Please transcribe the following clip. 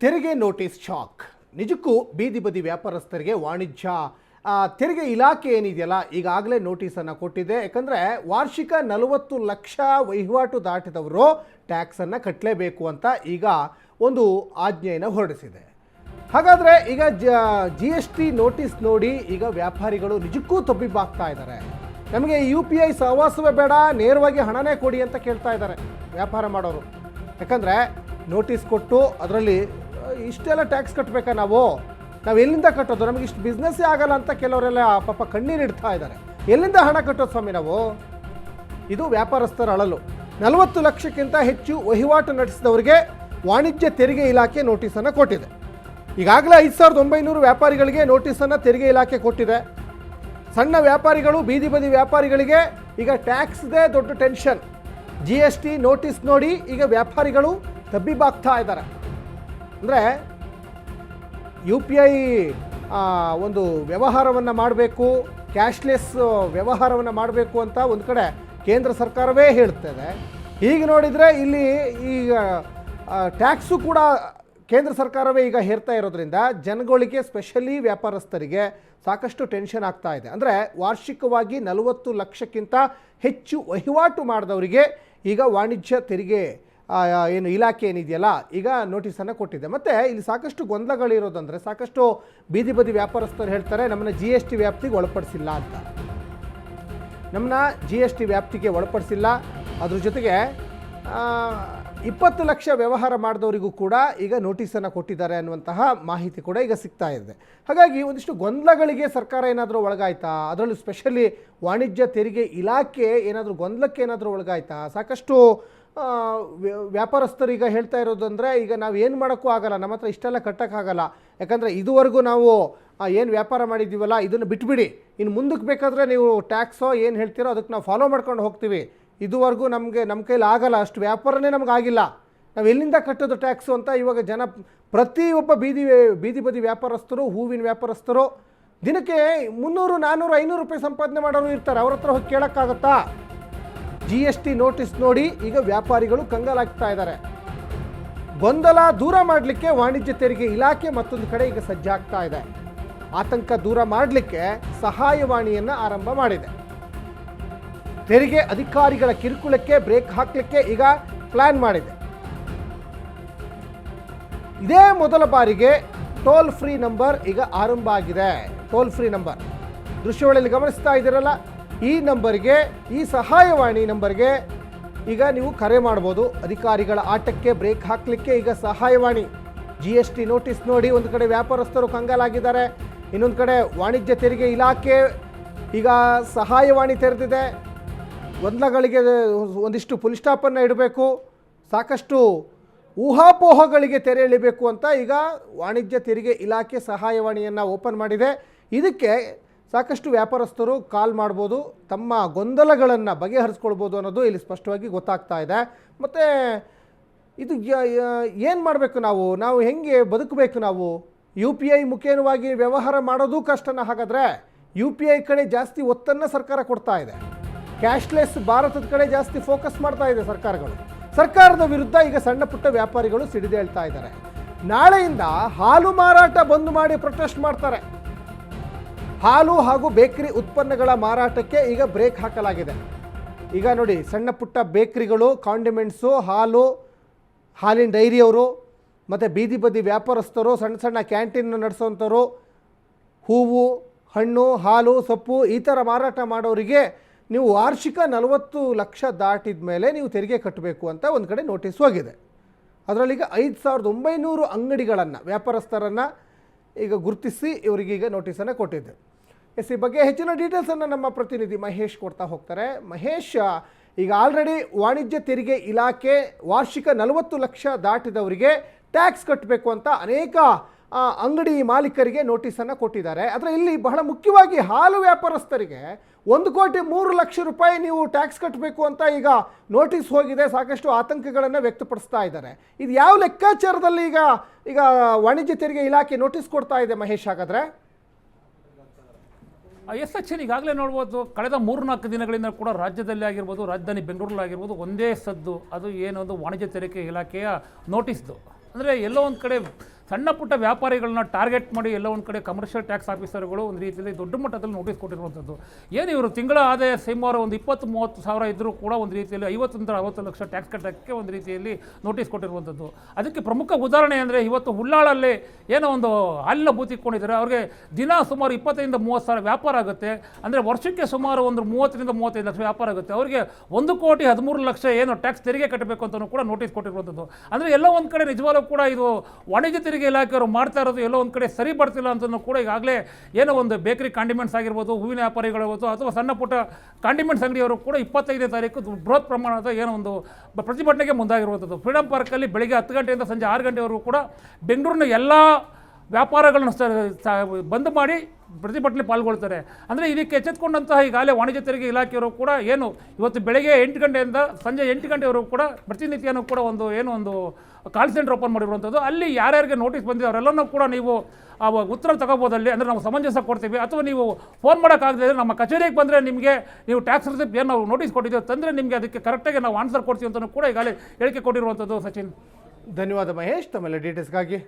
ತೆರಿಗೆ notice shock. ನಿಜಕ್ಕೂ ಬೀದಿ ಬದಿ ವ್ಯಾಪಾರಸ್ಥರಿಗೆ ವಾಣಿಜ್ಯ ತೆರಿಗೆ ಇಲಾಖೆ ಏನಿದೆಯಲ್ಲ ಈಗಾಗಲೇ ನೋಟಿಸನ್ನು ಕೊಟ್ಟಿದೆ. ಯಾಕಂದರೆ ವಾರ್ಷಿಕ 40 ಲಕ್ಷ ವಹಿವಾಟು ದಾಟಿದವರು ಟ್ಯಾಕ್ಸನ್ನು ಕಟ್ಟಲೇಬೇಕು ಅಂತ ಈಗ ಒಂದು ಆಜ್ಞೆಯನ್ನು ಹೊರಡಿಸಿದೆ. ಹಾಗಾದರೆ ಈಗ GST ನೋಟಿಸ್ ನೋಡಿ ಈಗ ವ್ಯಾಪಾರಿಗಳು ನಿಜಕ್ಕೂ ತಬ್ಬಿಬ್ಬಾಗ್ತಾ ಇದ್ದಾರೆ. ನಮಗೆ UPI ಸಹವಾಸವೇ ಬೇಡ, ನೇರವಾಗಿ ಹಣನೇ ಕೊಡಿ ಅಂತ ಕೇಳ್ತಾ ಇದ್ದಾರೆ ವ್ಯಾಪಾರ ಮಾಡೋರು. ಯಾಕಂದರೆ ನೋಟಿಸ್ ಕೊಟ್ಟು ಅದರಲ್ಲಿ ಇಷ್ಟೆಲ್ಲ ಟ್ಯಾಕ್ಸ್ ಕಟ್ಟಬೇಕಾ, ನಾವು ಎಲ್ಲಿಂದ ಕಟ್ಟೋದು, ನಮಗೆ ಇಷ್ಟು ಬಿಸ್ನೆಸ್ಸೇ ಆಗಲ್ಲ ಅಂತ ಕೆಲವರೆಲ್ಲ ಪಾಪ ಕಣ್ಣೀರು ಇಡ್ತಾ ಇದ್ದಾರೆ. ಎಲ್ಲಿಂದ ಹಣ ಕಟ್ಟೋದು ಸ್ವಾಮಿ ನಾವು? ಇದು ವ್ಯಾಪಾರಸ್ಥರ ಅಳಲು. 40 ಲಕ್ಷಕ್ಕಿಂತ ಹೆಚ್ಚು ವಹಿವಾಟು ನಡೆಸಿದವರಿಗೆ ವಾಣಿಜ್ಯ ತೆರಿಗೆ ಇಲಾಖೆ ನೋಟಿಸನ್ನು ಕೊಟ್ಟಿದೆ. ಈಗಾಗಲೇ 5900 ವ್ಯಾಪಾರಿಗಳಿಗೆ ನೋಟಿಸನ್ನು ತೆರಿಗೆ ಇಲಾಖೆ ಕೊಟ್ಟಿದೆ. ಸಣ್ಣ ವ್ಯಾಪಾರಿಗಳು, ಬೀದಿ ಬದಿ ವ್ಯಾಪಾರಿಗಳಿಗೆ ಈಗ ಟ್ಯಾಕ್ಸ್ದೇ ದೊಡ್ಡ ಟೆನ್ಷನ್. GST ನೋಟಿಸ್ ನೋಡಿ ಈಗ ವ್ಯಾಪಾರಿಗಳು ತಬ್ಬಿಬ್ಬಾಗ್ತಾ ಇದ್ದಾರೆ. ಅಂದರೆ UPI ಒಂದು ವ್ಯವಹಾರವನ್ನು ಮಾಡಬೇಕು, ಕ್ಯಾಶ್ಲೆಸ್ ವ್ಯವಹಾರವನ್ನು ಮಾಡಬೇಕು ಅಂತ ಒಂದು ಕಡೆ ಕೇಂದ್ರ ಸರ್ಕಾರವೇ ಹೇಳ್ತದೆ. ಈಗ ನೋಡಿದರೆ ಇಲ್ಲಿ ಈಗ ಟ್ಯಾಕ್ಸು ಕೂಡ ಕೇಂದ್ರ ಸರ್ಕಾರವೇ ಈಗ ಹೇರ್ತಾ ಇರೋದ್ರಿಂದ ಜನಗಳಿಗೆ, ಸ್ಪೆಷಲಿ ವ್ಯಾಪಾರಸ್ಥರಿಗೆ ಸಾಕಷ್ಟು ಟೆನ್ಷನ್ ಆಗ್ತಾ ಇದೆ. ಅಂದರೆ ವಾರ್ಷಿಕವಾಗಿ 40 ಲಕ್ಷಕ್ಕಿಂತ ಹೆಚ್ಚು ವಹಿವಾಟು ಮಾಡಿದವರಿಗೆ ಈಗ ವಾಣಿಜ್ಯ ತೆರಿಗೆ ಏನು ಇಲಾಖೆ ಏನಿದೆಯಲ್ಲ ಈಗ ನೋಟಿಸನ್ನು ಕೊಟ್ಟಿದೆ. ಮತ್ತು ಇಲ್ಲಿ ಸಾಕಷ್ಟು ಗೊಂದಲಗಳಿರೋದಂದರೆ, ಸಾಕಷ್ಟು ಬೀದಿ ಬದಿ ವ್ಯಾಪಾರಸ್ಥರು ಹೇಳ್ತಾರೆ ನಮ್ಮನ್ನು GST ವ್ಯಾಪ್ತಿಗೆ ಒಳಪಡಿಸಿಲ್ಲ ಅಂತ. ನಮ್ಮನ್ನ GST ವ್ಯಾಪ್ತಿಗೆ ಒಳಪಡಿಸಿಲ್ಲ. ಅದ್ರ ಜೊತೆಗೆ 20 ಲಕ್ಷ ವ್ಯವಹಾರ ಮಾಡಿದವರಿಗೂ ಕೂಡ ಈಗ ನೋಟಿಸನ್ನು ಕೊಟ್ಟಿದ್ದಾರೆ ಅನ್ನುವಂತಹ ಮಾಹಿತಿ ಕೂಡ ಈಗ ಸಿಗ್ತಾ ಇದೆ. ಹಾಗಾಗಿ ಒಂದಿಷ್ಟು ಗೊಂದಲಗಳಿಗೆ ಸರ್ಕಾರ ಏನಾದರೂ ಒಳಗಾಯ್ತಾ, ಅದರಲ್ಲೂ ಸ್ಪೆಷಲಿ ವಾಣಿಜ್ಯ ತೆರಿಗೆ ಇಲಾಖೆ ಏನಾದರೂ ಗೊಂದಲಕ್ಕೆ ಏನಾದರೂ ಒಳಗಾಯ್ತಾ? ಸಾಕಷ್ಟು ವ್ಯಾಪಾರಸ್ಥರು ಈಗ ಹೇಳ್ತಾ ಇರೋದಂದರೆ, ಈಗ ನಾವು ಏನು ಮಾಡೋಕ್ಕೂ ಆಗಲ್ಲ, ನಮ್ಮ ಹತ್ರ ಇಷ್ಟೆಲ್ಲ ಕಟ್ಟೋಕ್ಕಾಗಲ್ಲ. ಯಾಕಂದರೆ ಇದುವರೆಗೂ ನಾವು ಏನು ವ್ಯಾಪಾರ ಮಾಡಿದ್ದೀವಲ್ಲ ಇದನ್ನು ಬಿಟ್ಬಿಡಿ, ಇನ್ನು ಮುಂದಕ್ಕೆ ಬೇಕಾದರೆ ನೀವು ಟ್ಯಾಕ್ಸೋ ಏನು ಹೇಳ್ತೀರೋ ಅದಕ್ಕೆ ನಾವು ಫಾಲೋ ಮಾಡ್ಕೊಂಡು ಹೋಗ್ತೀವಿ. ಇದುವರೆಗೂ ನಮ್ಮ ಕೈಲಿ ಆಗಲ್ಲ, ಅಷ್ಟು ವ್ಯಾಪಾರನೇ ನಮಗಾಗಿಲ್ಲ, ನಾವು ಎಲ್ಲಿಂದ ಕಟ್ಟೋದು ಟ್ಯಾಕ್ಸು ಅಂತ ಇವಾಗ ಜನ, ಪ್ರತಿಯೊಬ್ಬ ಬೀದಿ ಬದಿ ವ್ಯಾಪಾರಸ್ಥರು, ಹೂವಿನ ವ್ಯಾಪಾರಸ್ಥರು ದಿನಕ್ಕೆ 300, 400, 500 ರೂಪಾಯಿ ಸಂಪಾದನೆ ಮಾಡೋರು ಇರ್ತಾರೆ. ಅವ್ರ ಹತ್ರ ಹೋಗಿ ಕೇಳೋಕ್ಕಾಗತ್ತಾ? GST ನೋಟಿಸ್ ನೋಡಿ ಈಗ ವ್ಯಾಪಾರಿಗಳು ಕಂಗಾಲಾಗ್ತಾ ಇದ್ದಾರೆ. ಗೊಂದಲ ದೂರ ಮಾಡಲಿಕ್ಕೆ ವಾಣಿಜ್ಯ ತೆರಿಗೆ ಇಲಾಖೆ ಮತ್ತೊಂದು ಕಡೆ ಈಗ ಸಜ್ಜಾಗ್ತಾ ಇದೆ. ಆತಂಕ ದೂರ ಮಾಡಲಿಕ್ಕೆ ಸಹಾಯವಾಣಿಯನ್ನು ಆರಂಭ ಮಾಡಿದೆ. ತೆರಿಗೆ ಅಧಿಕಾರಿಗಳ ಕಿರುಕುಳಕ್ಕೆ ಬ್ರೇಕ್ ಹಾಕಲಿಕ್ಕೆ ಈಗ ಪ್ಲಾನ್ ಮಾಡಿದೆ. ಇದೇ ಮೊದಲ ಬಾರಿಗೆ ಟೋಲ್ ಫ್ರೀ ನಂಬರ್ ಈಗ ಆರಂಭ ಆಗಿದೆ. ಟೋಲ್ ಫ್ರೀ ನಂಬರ್ ದೃಶ್ಯಗಳಲ್ಲಿ ಗಮನಿಸ್ತಾ ಇದ್ದೀರಲ್ಲ, ಈ ನಂಬರ್ಗೆ, ಈ ಸಹಾಯವಾಣಿ ನಂಬರ್ಗೆ ಈಗ ನೀವು ಕರೆ ಮಾಡ್ಬೋದು. ಅಧಿಕಾರಿಗಳ ಆಟಕ್ಕೆ ಬ್ರೇಕ್ ಹಾಕಲಿಕ್ಕೆ ಈಗ ಸಹಾಯವಾಣಿ. GST ನೋಟಿಸ್ ನೋಡಿ ಒಂದು ಕಡೆ ವ್ಯಾಪಾರಸ್ಥರು ಕಂಗಾಲಾಗಿದ್ದಾರೆ, ಇನ್ನೊಂದು ಕಡೆ ವಾಣಿಜ್ಯ ತೆರಿಗೆ ಇಲಾಖೆ ಈಗ ಸಹಾಯವಾಣಿ ತೆರೆದಿದೆ. ಗೊಂದಲಗಳಿಗೆ ಒಂದಿಷ್ಟು ಫುಲ್ ಸ್ಟಾಪನ್ನು ಇಡಬೇಕು, ಸಾಕಷ್ಟು ಊಹಾಪೋಹಗಳಿಗೆ ತೆರೆ ಎಳಿಬೇಕು ಅಂತ ಈಗ ವಾಣಿಜ್ಯ ತೆರಿಗೆ ಇಲಾಖೆ ಸಹಾಯವಾಣಿಯನ್ನು ಓಪನ್ ಮಾಡಿದೆ. ಇದಕ್ಕೆ ಸಾಕಷ್ಟು ವ್ಯಾಪಾರಸ್ಥರು ಕಾಲ್ ಮಾಡ್ಬೋದು, ತಮ್ಮ ಗೊಂದಲಗಳನ್ನು ಬಗೆಹರಿಸ್ಕೊಳ್ಬೋದು ಅನ್ನೋದು ಇಲ್ಲಿ ಸ್ಪಷ್ಟವಾಗಿ ಗೊತ್ತಾಗ್ತಾ ಇದೆ. ಮತ್ತು ಇದು ಏನು ಮಾಡಬೇಕು, ನಾವು ಹೆಂಗೆ ಬದುಕಬೇಕು? ನಾವು UPI ಮುಖೇನವಾಗಿ ವ್ಯವಹಾರ ಮಾಡೋದು ಕಷ್ಟನ. ಹಾಗಾದರೆ UPI ಕಡೆ ಜಾಸ್ತಿ ಒತ್ತನ್ನು ಸರ್ಕಾರ ಕೊಡ್ತಾ ಇದೆ, ಕ್ಯಾಶ್ಲೆಸ್ ಭಾರತದ ಕಡೆ ಜಾಸ್ತಿ ಫೋಕಸ್ ಮಾಡ್ತಾ ಇದೆ ಸರ್ಕಾರಗಳು. ಸರ್ಕಾರದ ವಿರುದ್ಧ ಈಗ ಸಣ್ಣ ಪುಟ್ಟ ವ್ಯಾಪಾರಿಗಳು ಸಿಡಿದೇಳ್ತಾ ಇದ್ದಾರೆ. ನಾಳೆಯಿಂದ ಹಾಲು ಮಾರಾಟ ಬಂದ್ ಮಾಡಿ ಪ್ರೊಟೆಸ್ಟ್ ಮಾಡ್ತಾರೆ. ಹಾಲು ಹಾಗೂ ಬೇಕರಿ ಉತ್ಪನ್ನಗಳ ಮಾರಾಟಕ್ಕೆ ಈಗ ಬ್ರೇಕ್ ಹಾಕಲಾಗಿದೆ. ಈಗ ನೋಡಿ, ಸಣ್ಣ ಪುಟ್ಟ ಬೇಕರಿಗಳು, ಕಾಂಡಿಮೆಂಟ್ಸು, ಹಾಲಿನ ಡೈರಿಯವರು, ಮತ್ತು ಬೀದಿ ಬದಿ ವ್ಯಾಪಾರಸ್ಥರು, ಸಣ್ಣ ಸಣ್ಣ ಕ್ಯಾಂಟೀನ್ ನಡೆಸೋವಂಥವ್ರು, ಹೂವು, ಹಣ್ಣು, ಹಾಲು, ಸೊಪ್ಪು ಈ ಥರ ಮಾರಾಟ ಮಾಡೋರಿಗೆ ನೀವು ವಾರ್ಷಿಕ 40 ಲಕ್ಷ ದಾಟಿದ ಮೇಲೆ ನೀವು ತೆರಿಗೆ ಕಟ್ಟಬೇಕು ಅಂತ ಒಂದು ಕಡೆ ನೋಟಿಸ್ ಹೋಗಿದೆ. ಅದರಲ್ಲೀಗ 5900 ಅಂಗಡಿಗಳನ್ನು, ವ್ಯಾಪಾರಸ್ಥರನ್ನು ಈಗ ಗುರುತಿಸಿ ಇವರಿಗೀಗ ನೋಟಿಸನ್ನು ಕೊಟ್ಟಿದೆ. ಈ ಬಗ್ಗೆ ಹೆಚ್ಚಿನ ಡೀಟೇಲ್ಸನ್ನು ನಮ್ಮ ಪ್ರತಿನಿಧಿ ಮಹೇಶ್ ಕೊಡ್ತಾ ಹೋಗ್ತಾರೆ. ಮಹೇಶ್, ಈಗ ಆಲ್ರೆಡಿ ವಾಣಿಜ್ಯ ತೆರಿಗೆ ಇಲಾಖೆ ವಾರ್ಷಿಕ 40 ಲಕ್ಷ ದಾಟಿದವರಿಗೆ ಟ್ಯಾಕ್ಸ್ ಕಟ್ಟಬೇಕು ಅಂತ ಅನೇಕ ಅಂಗಡಿ ಮಾಲೀಕರಿಗೆ ನೋಟಿಸನ್ನು ಕೊಟ್ಟಿದ್ದಾರೆ. ಆದರೆ ಇಲ್ಲಿ ಬಹಳ ಮುಖ್ಯವಾಗಿ ಹಾಲು ವ್ಯಾಪಾರಸ್ಥರಿಗೆ 1,03,00,000 ರೂಪಾಯಿ ನೀವು ಟ್ಯಾಕ್ಸ್ ಕಟ್ಟಬೇಕು ಅಂತ ಈಗ ನೋಟಿಸ್ ಹೋಗಿದೆ. ಸಾಕಷ್ಟು ಆತಂಕಗಳನ್ನು ವ್ಯಕ್ತಪಡಿಸ್ತಾ ಇದ್ದಾರೆ. ಇದು ಯಾವ ಲೆಕ್ಕಾಚಾರದಲ್ಲಿ ಈಗ ವಾಣಿಜ್ಯ ತೆರಿಗೆ ಇಲಾಖೆ ನೋಟಿಸ್ ಕೊಡ್ತಾ ಇದೆ ಮಹೇಶ್? ಹಾಗಾದರೆ ಎಸ್ ಸಚಿನ್, ಈಗಾಗಲೇ ನೋಡ್ಬೋದು, ಕಳೆದ 3-4 ದಿನಗಳಿಂದ ಕೂಡ ರಾಜ್ಯದಲ್ಲಿ ಆಗಿರ್ಬೋದು, ರಾಜಧಾನಿ ಬೆಂಗಳೂರಲ್ಲಿ ಆಗಿರ್ಬೋದು, ಒಂದೇ ಸದ್ದು, ಅದು ಏನೊಂದು ವಾಣಿಜ್ಯ ತೆರಿಗೆ ಇಲಾಖೆಯ ನೋಟಿಸ್ದು. ಅಂದರೆ ಎಲ್ಲೋ ಒಂದು ಕಡೆ ಸಣ್ಣ ಪುಟ್ಟ ವ್ಯಾಪಾರಿಗಳನ್ನ ಟಾರ್ಗೆಟ್ ಮಾಡಿ ಎಲ್ಲೋ ಒಂದು ಕಡೆ ಕಮರ್ಷಿಯಲ್ ಟ್ಯಾಕ್ಸ್ ಆಫೀಸರ್ಗಳು ಒಂದು ರೀತಿಯಲ್ಲಿ ದೊಡ್ಡ ಮಟ್ಟದಲ್ಲಿ ನೋಟಿಸ್ ಕೊಟ್ಟಿರುವಂಥದ್ದು. ಏನು ಇವರು ತಿಂಗಳ ಆದಾಯ ಸುಮಾರು ಒಂದು 20-30 ಸಾವಿರ ಇದ್ದರೂ ಕೂಡ ಒಂದು ರೀತಿಯಲ್ಲಿ 50-60 ಲಕ್ಷ ಟ್ಯಾಕ್ಸ್ ಕಟ್ಟೋಕ್ಕೆ ಒಂದು ರೀತಿಯಲ್ಲಿ ನೋಟಿಸ್ ಕೊಟ್ಟಿರುವಂಥದ್ದು. ಅದಕ್ಕೆ ಪ್ರಮುಖ ಉದಾಹರಣೆ ಅಂದರೆ ಇವತ್ತು ಹುಲ್ಲಾಳಲ್ಲಿ ಏನೋ ಒಂದು ಹಾಲಿನ ಬೂತ್ ಇಟ್ಕೊಂಡಿದ್ದಾರೆ, ಅವ್ರಿಗೆ ದಿನ ಸುಮಾರು 20-30 ಸಾವಿರ ವ್ಯಾಪಾರ ಆಗುತ್ತೆ. ಅಂದರೆ ವರ್ಷಕ್ಕೆ ಸುಮಾರು ಒಂದು 30-35 ಲಕ್ಷ ವ್ಯಾಪಾರ ಆಗುತ್ತೆ. ಅವರಿಗೆ 1,13,00,000 ಏನು ಟ್ಯಾಕ್ಸ್ ತೆರಿಗೆ ಕಟ್ಟಬೇಕು ಅಂತಲೂ ಕೂಡ ನೋಟಿಸ್ ಕೊಟ್ಟಿರುವಂಥದ್ದು. ಅಂದರೆ ಎಲ್ಲೋ ಒಂದು ಕಡೆ ನಿಜವಾಗ್ಲೂ ಕೂಡ ಇದು ವಾಣಿಜ್ಯ ತೆರಿಗೆ ಇಲಾಖೆಯವರು ಮಾಡ್ತಾ ಇರೋದು ಎಲ್ಲೋ ಒಂದು ಕಡೆ ಸರಿ ಬರ್ತಿಲ್ಲ ಅಂತಲೂ ಕೂಡ ಈಗಾಗಲೇ ಏನೋ ಒಂದು ಬೇಕರಿ ಕಾಂಡಿಮೆಂಟ್ಸ್ ಆಗಿರ್ಬೋದು, ಹೂವಿನ ವ್ಯಾಪಾರಿಗಳಿರ್ಬೋದು, ಅಥವಾ ಸಣ್ಣ ಪುಟ್ಟ ಕಾಂಡಿಮೆಂಟ್ಸ್ ಅಂಗಡಿಯವರು ಕೂಡ 25ನೇ ತಾರೀಕು ಬೃಹತ್ ಪ್ರಮಾಣದ ಏನೋ ಒಂದು ಪ್ರತಿಭಟನೆಗೆ ಮುಂದಾಗಿರುವಂಥದ್ದು. ಫ್ರೀಡಮ್ ಪಾರ್ಕಲ್ಲಿ ಬೆಳಗ್ಗೆ 10 ಗಂಟೆಯಿಂದ ಸಂಜೆ 6 ಗಂಟೆವರೆಗೂ ಕೂಡ ಬೆಂಗಳೂರಿನ ಎಲ್ಲ ವ್ಯಾಪಾರಗಳನ್ನು ಬಂದ್ ಮಾಡಿ ಪ್ರತಿಭಟನೆ ಪಾಲ್ಗೊಳ್ತಾರೆ. ಅಂದರೆ ಇದಕ್ಕೆ ಎಚ್ಚೆತ್ಕೊಂಡಂತಹ ಈಗಾಗಲೇ ವಾಣಿಜ್ಯ ತೆರಿಗೆ ಇಲಾಖೆಯವರು ಕೂಡ ಏನು ಇವತ್ತು ಬೆಳಗ್ಗೆ 8 ಗಂಟೆಯಿಂದ ಸಂಜೆ 8 ಗಂಟೆವರೆಗೂ ಕೂಡ ಪ್ರತಿನಿತ್ಯನೂ ಕೂಡ ಒಂದು ಕಾಲ್ ಸೆಂಟರ್ ಓಪನ್ ಮಾಡಿರುವಂಥದ್ದು. ಅಲ್ಲಿ ಯಾರ್ಯಾರಿಗೆ ನೋಟಿಸ್ ಬಂದಿದೆ ಅವರೆಲ್ಲನೂ ಕೂಡ ನೀವು ಉತ್ತರ ತಗೋಬೋದಲ್ಲಿ, ಅಂದರೆ ನಾವು ಸಮಂಜಸ ಕೊಡ್ತೀವಿ. ಅಥವಾ ನೀವು ಫೋನ್ ಮಾಡೋಕ್ಕಾಗದೆ ನಮ್ಮ ಕಚೇರಿಗೆ ಬಂದರೆ ನಿಮಗೆ ನೀವು ಟ್ಯಾಕ್ಸ್ ರಿಸಿಪ್ಟ್ ಏನು ನಾವು ನೋಟಿಸ್ ಕೊಟ್ಟಿದ್ದೇವೆ ತಂದರೆ ನಿಮಗೆ ಅದಕ್ಕೆ ಕರೆಕ್ಟಾಗಿ ನಾವು ಆನ್ಸರ್ ಕೊಡ್ತೀವಿ ಅಂತಲೂ ಕೂಡ ಈಗಾಗಲೇ ಹೇಳಿಕೆ ಕೊಟ್ಟಿರುವಂಥದ್ದು. ಸಚಿನ್, ಧನ್ಯವಾದ ಮಹೇಶ್, ತಮ್ಮೆಲ್ಲ ಡೀಟೇಲ್ಸ್ಗಾಗಿ.